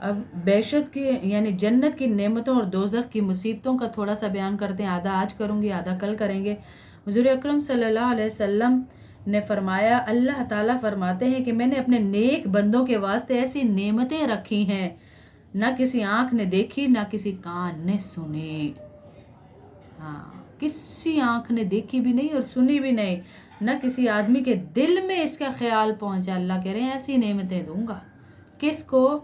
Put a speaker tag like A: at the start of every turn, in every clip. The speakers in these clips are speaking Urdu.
A: اب بیشت کی یعنی جنت کی نعمتوں اور دوزخ کی مصیبتوں کا تھوڑا سا بیان کرتے ہیں، آدھا آج کروں گی آدھا کل کریں گے۔ حضور اکرم صلی اللہ علیہ وسلم نے فرمایا، اللہ تعالیٰ فرماتے ہیں کہ میں نے اپنے نیک بندوں کے واسطے ایسی نعمتیں رکھی ہیں نہ کسی آنکھ نے دیکھی نہ کسی کان نے سنی۔ ہاں، کسی آنکھ نے دیکھی بھی نہیں اور سنی بھی نہیں، نہ کسی آدمی کے دل میں اس کا خیال پہنچا۔ اللہ کہہ رہے ہیں ایسی نعمتیں دوں گا، کس کو؟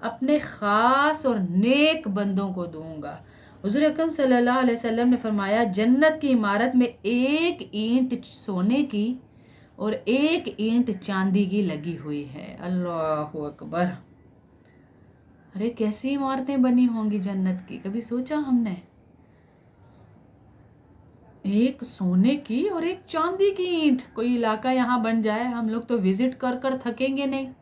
A: اپنے خاص اور نیک بندوں کو دوں گا۔ حضور اکرم صلی اللہ علیہ وسلم نے فرمایا، جنت کی عمارت میں ایک اینٹ سونے کی اور ایک اینٹ چاندی کی لگی ہوئی ہے۔ اللہ اکبر! ارے کیسی عمارتیں بنی ہوں گی جنت کی، کبھی سوچا ہم نے؟ ایک سونے کی اور ایک چاندی کی اینٹ۔ کوئی علاقہ یہاں بن جائے، ہم لوگ تو وزٹ کر کر تھکیں گے نہیں،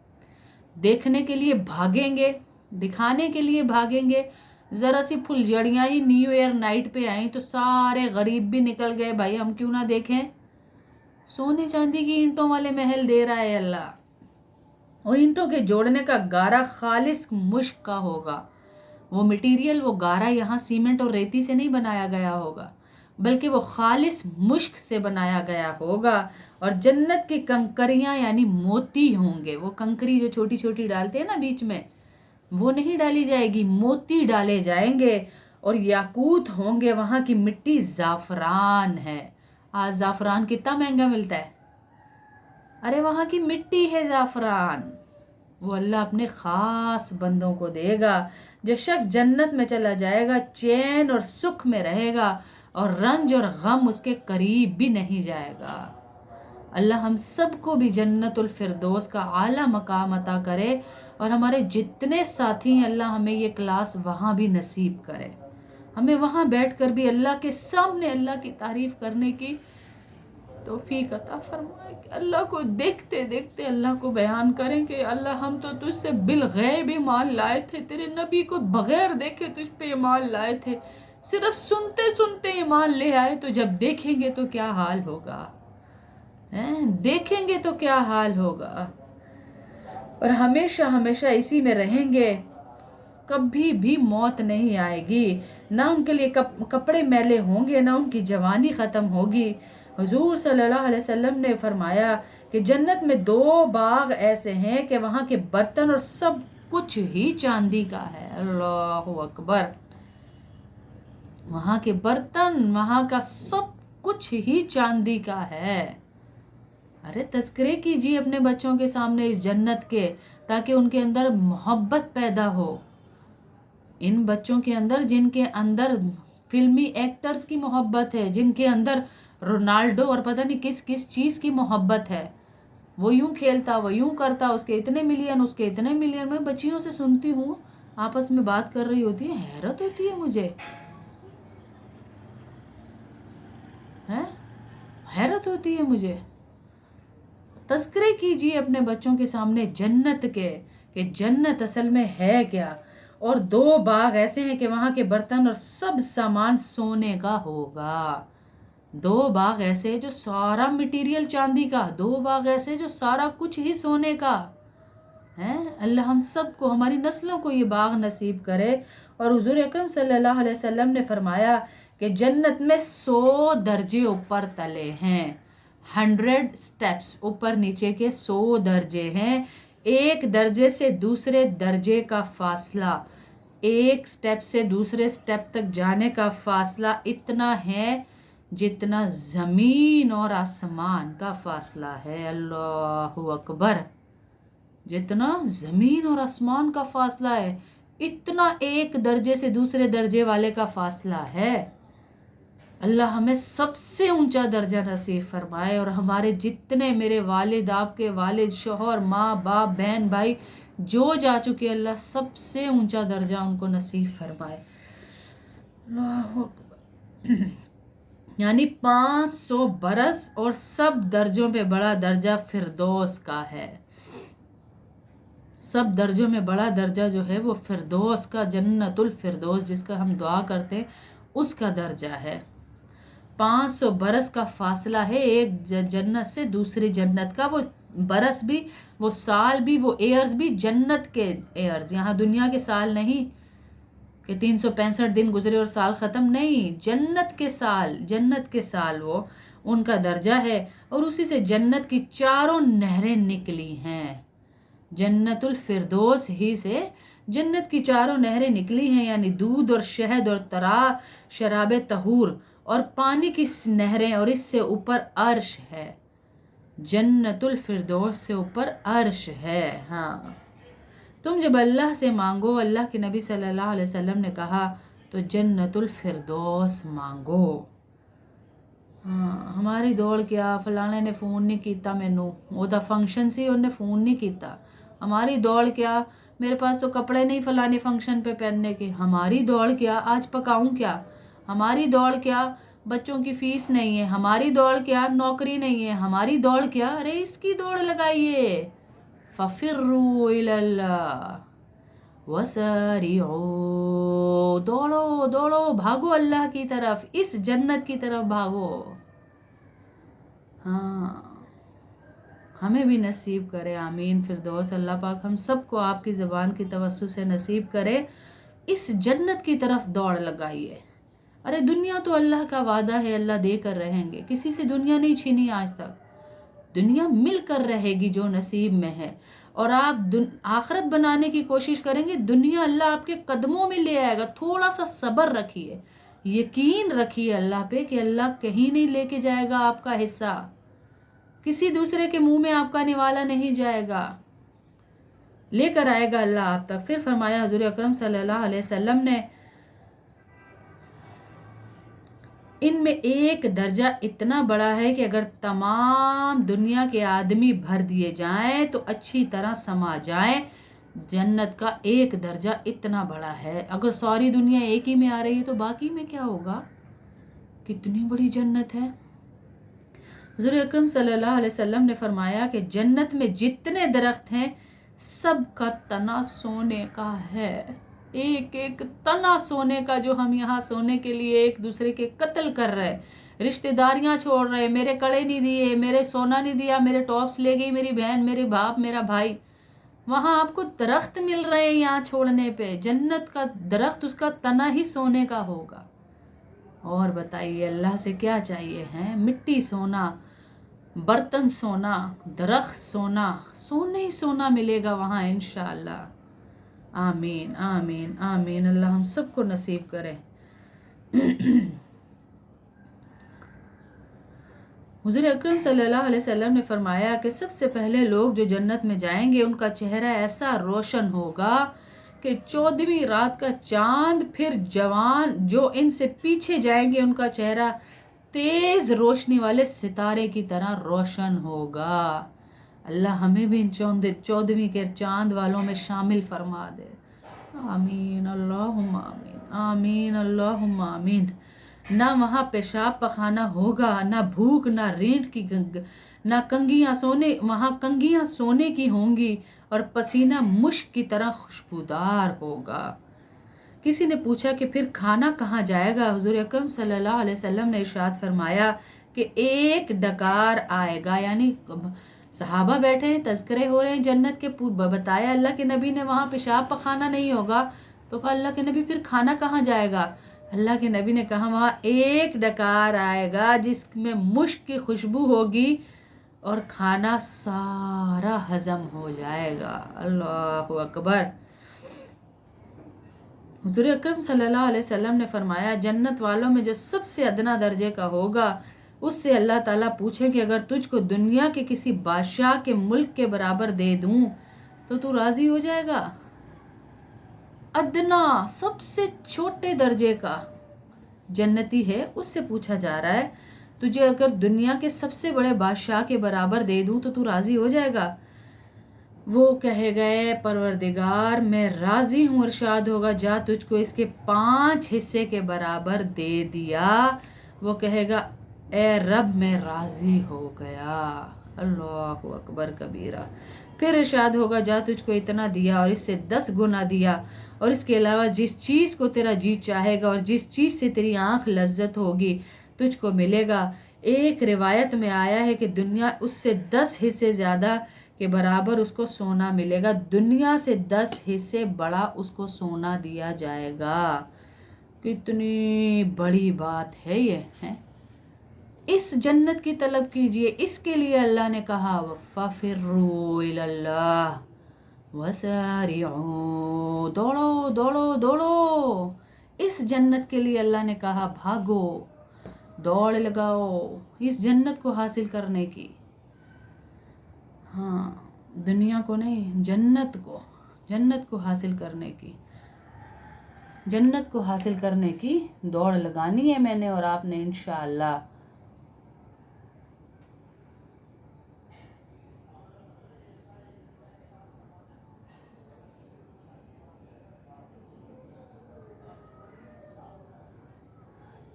A: دیکھنے کے لیے بھاگیں گے، دکھانے کے لیے بھاگیں گے۔ ذرا سی پھلجھڑیاں ہی نیو ایئر نائٹ پہ آئیں تو سارے غریب بھی نکل گئے، بھائی ہم کیوں نہ دیکھیں۔ سونے چاندی کی اینٹوں والے محل دے رہا ہے اللہ، اور اینٹوں کے جوڑنے کا گارا خالص مشک کا ہوگا۔ وہ مٹیریل، وہ گارا یہاں سیمنٹ اور ریتی سے نہیں بنایا گیا ہوگا، بلکہ وہ خالص مشک سے بنایا گیا ہوگا۔ اور جنت کی کنکریاں یعنی موتی ہوں گے۔ وہ کنکری جو چھوٹی چھوٹی ڈالتے ہیں نا بیچ میں، وہ نہیں ڈالی جائے گی، موتی ڈالے جائیں گے۔ اور یاقوت ہوں گے، وہاں کی مٹی زعفران ہے۔ آج زعفران کتنا مہنگا ملتا ہے، ارے وہاں کی مٹی ہے زعفران۔ وہ اللہ اپنے خاص بندوں کو دے گا۔ جو شخص جنت میں چلا جائے گا چین اور سکھ میں رہے گا، اور رنج اور غم اس کے قریب بھی نہیں جائے گا۔ اللہ ہم سب کو بھی جنت الفردوس کا اعلیٰ مقام عطا کرے، اور ہمارے جتنے ساتھی ہیں اللہ ہمیں یہ کلاس وہاں بھی نصیب کرے، ہمیں وہاں بیٹھ کر بھی اللہ کے سامنے اللہ کی تعریف کرنے کی توفیق عطا فرمائے، کہ اللہ کو دیکھتے دیکھتے اللہ کو بیان کریں کہ اللہ ہم تو تجھ سے بالغیب ایمان لائے تھے، تیرے نبی کو بغیر دیکھے تجھ پہ ایمان لائے تھے، صرف سنتے سنتے ایمان لے آئے، تو جب دیکھیں گے تو کیا حال ہوگا، دیکھیں گے تو کیا حال ہوگا۔ اور ہمیشہ ہمیشہ اسی میں رہیں گے، کبھی بھی موت نہیں آئے گی، نہ ان کے لیے کپڑے میلے ہوں گے، نہ ان کی جوانی ختم ہوگی۔ حضور صلی اللہ علیہ وسلم نے فرمایا کہ جنت میں 2 باغ ایسے ہیں کہ وہاں کے برتن اور سب کچھ ہی چاندی کا ہے۔ اللہ اکبر! وہاں کے برتن، وہاں کا سب کچھ ہی چاندی کا ہے۔ ارے تذکرے کیجیے اپنے بچوں کے سامنے اس جنت کے، تاکہ ان کے اندر محبت پیدا ہو۔ ان بچوں کے اندر جن کے اندر فلمی ایکٹرز کی محبت ہے، جن کے اندر رونالڈو اور پتہ نہیں کس کس چیز کی محبت ہے، وہ یوں کھیلتا، وہ یوں کرتا، اس کے اتنے ملین، اس کے اتنے ملین۔ میں بچیوں سے سنتی ہوں آپس میں بات کر رہی ہوتی ہے، حیرت ہوتی ہے مجھے، حیرت ہوتی ہے مجھے۔ تذکرے کیجیے اپنے بچوں کے سامنے جنت کے، کہ جنت اصل میں ہے کیا۔ اور 2 باغ ایسے ہیں کہ وہاں کے برتن اور سب سامان سونے کا ہوگا۔ 2 باغ ایسے جو سارا مٹیریل چاندی کا، 2 باغ ایسے جو سارا کچھ ہی سونے کا ہے۔ اللہ ہم سب کو، ہماری نسلوں کو یہ باغ نصیب کرے۔ اور حضور اکرم صلی اللہ علیہ وسلم نے فرمایا کہ جنت میں 100 درجے اوپر تلے ہیں، 100 سٹیپس، اوپر نیچے کے 100 درجے ہیں۔ ایک درجے سے دوسرے درجے کا فاصلہ، ایک سٹیپ سے دوسرے سٹیپ تک جانے کا فاصلہ اتنا ہے جتنا زمین اور آسمان کا فاصلہ ہے۔ اللہ اکبر! جتنا زمین اور آسمان کا فاصلہ ہے، اتنا ایک درجے سے دوسرے درجے والے کا فاصلہ ہے۔ اللہ ہمیں سب سے اونچا درجہ نصیب فرمائے، اور ہمارے جتنے، میرے والد، آپ کے والد، شوہر، ماں باپ، بہن بھائی جو جا چکے، اللہ سب سے اونچا درجہ ان کو نصیب فرمائے۔ اللہ اکبر! یعنی 500 برس، اور سب درجوں میں بڑا درجہ فردوس کا ہے۔ سب درجوں میں بڑا درجہ جو ہے وہ فردوس کا، جنت الفردوس جس کا ہم دعا کرتے ہیں، اس کا درجہ ہے۔ 500 برس کا فاصلہ ہے ایک جنت سے دوسری جنت کا۔ وہ برس بھی، وہ سال بھی، وہ ایئرز بھی جنت کے ایئرز، یہاں دنیا کے سال نہیں کہ 365 دن گزرے اور سال ختم، نہیں، جنت کے سال، جنت کے سال وہ ان کا درجہ ہے، اور اسی سے جنت کی چاروں نہریں نکلی ہیں، جنت الفردوس ہی سے جنت کی چاروں نہریں نکلی ہیں، یعنی دودھ اور شہد اور طرا شراب طہور اور پانی کی نہریں، اور اس سے اوپر عرش ہے، جنت الفردوس سے اوپر عرش ہے۔ ہاں، تم جب اللہ سے مانگو، اللہ کے نبی صلی اللہ علیہ وسلم نے کہا، تو جنت الفردوس مانگو۔ ہاں، ہماری دوڑ کیا، فلانے نے فون نہیں کیتا مینوں، وہ دا فنکشن سی انہیں فون نہیں کیتا، ہماری دوڑ کیا، میرے پاس تو کپڑے نہیں فلانے فنکشن پہ پہننے کے، ہماری دوڑ کیا، آج پکاؤں کیا، ہماری دوڑ کیا، بچوں کی فیس نہیں ہے، ہماری دوڑ کیا، نوکری نہیں ہے، ہماری دوڑ کیا، ارے اس کی دوڑ لگائیے، فَفِرُّوا إِلَى اللَّهِ وَسَارِعُوا، دوڑو دوڑو، بھاگو اللہ کی طرف، اس جنت کی طرف بھاگو۔ ہاں، ہمیں بھی نصیب کرے، آمین فردوس، اللہ پاک ہم سب کو آپ کی زبان کی توسط سے نصیب کرے، اس جنت کی طرف دوڑ لگائیے۔ ارے دنیا تو اللہ کا وعدہ ہے، اللہ دے کر رہیں گے، کسی سے دنیا نہیں چھینی آج تک، دنیا مل کر رہے گی جو نصیب میں ہے، اور آپ آخرت بنانے کی کوشش کریں گے، دنیا اللہ آپ کے قدموں میں لے آئے گا، تھوڑا سا صبر رکھیے، یقین رکھیے اللہ پہ کہ اللہ کہیں نہیں لے کے جائے گا آپ کا حصہ، کسی دوسرے کے منہ میں آپ کا نوالا نہیں جائے گا، لے کر آئے گا اللہ آپ تک۔ پھر فرمایا حضور اکرم صلی اللہ علیہ وسلم نے، ان میں ایک درجہ اتنا بڑا ہے کہ اگر تمام دنیا کے آدمی بھر دیے جائیں تو اچھی طرح سما جائیں، جنت کا ایک درجہ اتنا بڑا ہے، اگر ساری دنیا ایک ہی میں آ رہی ہے تو باقی میں کیا ہوگا، کتنی بڑی جنت ہے۔ حضور اکرم صلی اللہ علیہ وسلم نے فرمایا کہ جنت میں جتنے درخت ہیں سب کا تنا سونے کا ہے، ایک ایک تنا سونے کا، جو ہم یہاں سونے کے لیے ایک دوسرے کے قتل کر رہے، رشتہ داریاں چھوڑ رہے، میرے کڑے نہیں دیے، میرے سونا نہیں دیا، میرے ٹاپس لے گئی میری بہن، میرے باپ، میرا بھائی، وہاں آپ کو درخت مل رہے ہیں یہاں چھوڑنے پہ، جنت کا درخت اس کا تنا ہی سونے کا ہوگا۔ اور بتائیے اللہ سے کیا چاہیے ہیں، مٹی سونا، برتن سونا، درخت سونا، سونے ہی سونا ملے گا وہاں انشاءاللہ۔ آمین آمین آمین، اللہ ہم سب کو نصیب کرے۔ حضور اکرم صلی اللہ علیہ وسلم نے فرمایا کہ سب سے پہلے لوگ جو جنت میں جائیں گے ان کا چہرہ ایسا روشن ہوگا کہ 14ویں رات کا چاند، پھر جوان جو ان سے پیچھے جائیں گے ان کا چہرہ تیز روشنی والے ستارے کی طرح روشن ہوگا۔ اللہ ہمیں بھی ان 14ویں کے چاند والوں میں شامل فرما دے، آمین اللہم آمین، آمین اللہم آمین۔ نہ وہاں پیشاب پخانہ ہوگا، نہ بھوک، نہ رینٹ کی نہ کنگیاں سونے، وہاں کنگیاں سونے کی ہوں گی اور پسینہ مشک کی طرح خوشبودار ہوگا۔ کسی نے پوچھا کہ پھر کھانا کہاں جائے گا؟ حضور اکرم صلی اللہ علیہ وسلم نے ارشاد فرمایا کہ ایک ڈکار آئے گا، یعنی صحابہ بیٹھے ہیں، تذکرے ہو رہے ہیں جنت کے، بتایا اللہ کے نبی نے وہاں پیشاب پخانہ نہیں ہوگا، تو کہا اللہ کے نبی پھر کھانا کہاں جائے گا؟ اللہ کے نبی نے کہا وہاں ایک ڈکار آئے گا جس میں مشک کی خوشبو ہوگی اور کھانا سارا ہضم ہو جائے گا۔ اللہ اکبر۔ حضور اکرم صلی اللہ علیہ وسلم نے فرمایا جنت والوں میں جو سب سے ادنا درجے کا ہوگا اس سے اللہ تعالیٰ پوچھے کہ اگر تجھ کو دنیا کے کسی بادشاہ کے ملک کے برابر دے دوں تو راضی ہو جائے گا؟ ادنا، سب سے چھوٹے درجے کا جنتی ہے، اس سے پوچھا جا رہا ہے تجھے اگر دنیا کے سب سے بڑے بادشاہ کے برابر دے دوں تو راضی ہو جائے گا؟ وہ کہے گئے پروردگار میں راضی ہوں، ارشاد ہوگا جا تجھ کو اس کے 5 حصے کے برابر دے دیا، وہ کہے گا اے رب میں راضی ہو گیا۔ اللہ اکبر کبیرہ۔ پھر ارشاد ہوگا جا تجھ کو اتنا دیا اور اس سے 10 گنا دیا، اور اس کے علاوہ جس چیز کو تیرا جی چاہے گا اور جس چیز سے تیری آنکھ لذت ہوگی تجھ کو ملے گا۔ ایک روایت میں آیا ہے کہ دنیا اس سے 10 حصے زیادہ کے برابر اس کو سونا ملے گا، دنیا سے 10 حصے بڑا اس کو سونا دیا جائے گا۔ کتنی بڑی بات ہے یہ ہے۔ اس جنت کی طلب کیجئے، اس کے لیے اللہ نے کہا فَفِرُّوا إِلَى اللَّهِ وَسَارِعُوا، دوڑو دوڑو دوڑو، اس جنت کے لیے اللہ نے کہا بھاگو، دوڑ لگاؤ اس جنت کو حاصل کرنے کی۔ ہاں، دنیا کو نہیں، جنت کو حاصل کرنے کی، جنت کو حاصل کرنے کی دوڑ لگانی ہے میں نے اور آپ نے انشاءاللہ۔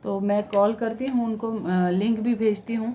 A: تو میں کال کرتی ہوں ان کو، لنک بھی بھیجتی ہوں۔